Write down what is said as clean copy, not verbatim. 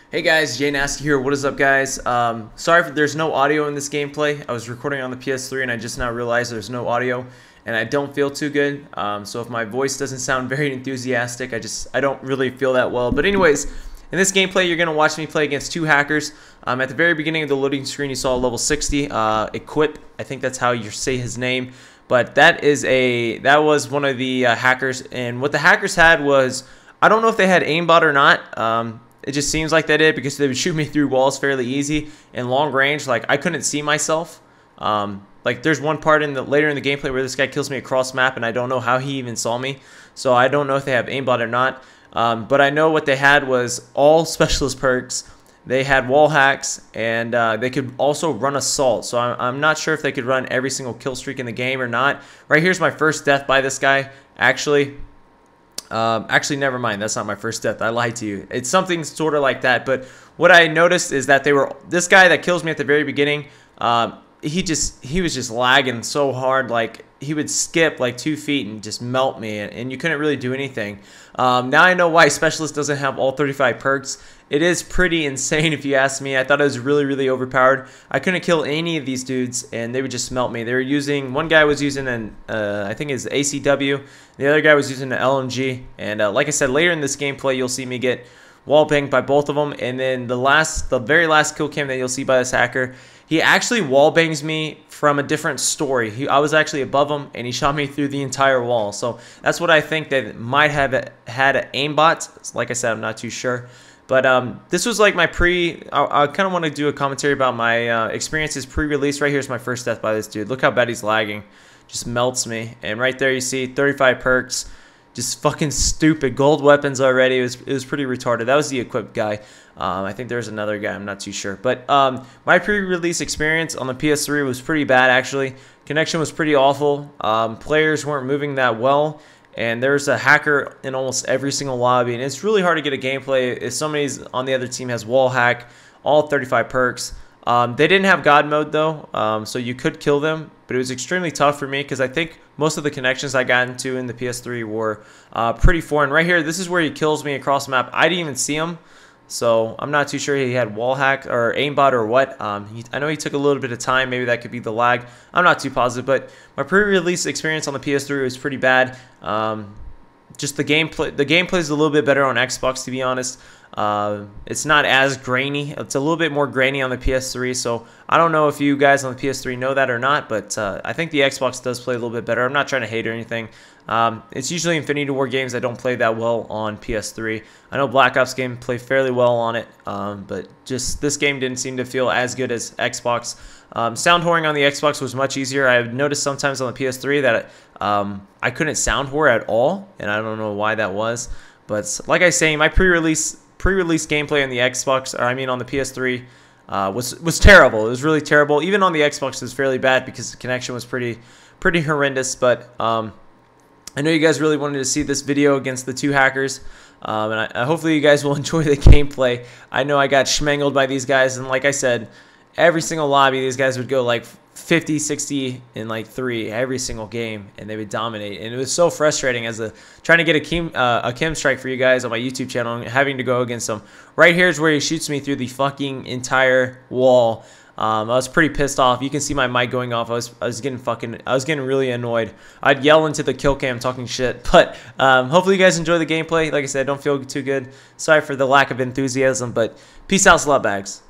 Hey guys, JNasty here. What is up, guys? Sorry if there's no audio in this gameplay. I was recording on the PS3 and I just now realized there's no audio and I don't feel too good. So if my voice doesn't sound very enthusiastic, I don't really feel that well. But anyways, in this gameplay, you're going to watch me play against two hackers. At the very beginning of the loading screen, you saw level 60, Equip. I think that's how you say his name. But that was one of the hackers. And what the hackers had was, I don't know if they had aimbot or not. It just seems like they did because they would shoot me through walls fairly easy and long range. Like I couldn't see myself. Like there's one part later in the gameplay where this guy kills me across map and I don't know how he even saw me. So I don't know if they have aimbot or not. But I know what they had was all specialist perks. They had Wallhacks and they could also run assault. So I'm not sure if they could run every single kill streak in the game or not. Right here's my first death by this guy. Actually, never mind. That's not my first death. I lied to you. It's something sort of like that. But what I noticed is that this guy that kills me at the very beginning, he was just lagging so hard. Like he would skip like 2 feet and just melt me, and you couldn't really do anything. Now I know why Specialist doesn't have all 35 perks. It is pretty insane if you ask me. I thought it was really, really overpowered. I couldn't kill any of these dudes, and they would just melt me. They were using, one guy was using I think it's ACW. The other guy was using an LMG. And like I said, later in this gameplay, you'll see me get wall banged by both of them. And then the very last kill cam that you'll see by this hacker, he actually wall bangs me from a different story. I was actually above him, and he shot me through the entire wall. So that's what I think that might have had an aimbot. Like I said, I'm not too sure. But this was like my I kind of want to do a commentary about my experiences pre-release. Right here's my first death by this dude. Look how bad he's lagging. Just melts me. And right there you see 35 perks. Just fucking stupid. Gold weapons already. It was pretty retarded. That was the equipped guy. I think there's another guy. I'm not too sure. But my pre-release experience on the PS3 was pretty bad, actually. Connection was pretty awful. Players weren't moving that well. And there's a hacker in almost every single lobby. And it's really hard to get a gameplay if somebody on the other team has wall hack, all 35 perks. They didn't have God mode, though, so you could kill them. But it was extremely tough for me because I think most of the connections I got into in the PS3 were pretty foreign. Right here, this is where he kills me across the map. I didn't even see him. So I'm not too sure he had wall hack or aimbot or what. I know he took a little bit of time. Maybe that could be the lag. I'm not too positive. But my pre-release experience on the PS3 was pretty bad. Just the gameplay. The gameplay is a little bit better on Xbox, to be honest. It's not as grainy. It's a little bit more grainy on the PS3. So I don't know if you guys on the PS3 know that or not. But I think the Xbox does play a little bit better. I'm not trying to hate or anything. It's usually Infinity War games that don't play that well on PS3. I know Black Ops game play fairly well on it, but just this game didn't seem to feel as good as Xbox. Sound whoring on the Xbox was much easier. I've noticed sometimes on the PS3 that I couldn't sound whore at all, and I don't know why that was. But like I say, my pre-release gameplay on the Xbox, or I mean on the PS3, was terrible. It was really terrible. Even on the Xbox, it was fairly bad because the connection was pretty horrendous. But I know you guys really wanted to see this video against the two hackers, and hopefully you guys will enjoy the gameplay. I know I got schmangled by these guys, and like I said, every single lobby, these guys would go like 50, 60 in like 3 every single game, and they would dominate. And it was so frustrating as trying to get a chem strike for you guys on my YouTube channel and having to go against them. Right here is where he shoots me through the fucking entire wall. I was pretty pissed off. You can see my mic going off. I was getting really annoyed. I'd yell into the kill cam talking shit. But hopefully you guys enjoy the gameplay. Like I said, I don't feel too good. Sorry for the lack of enthusiasm, but peace out, slutbags.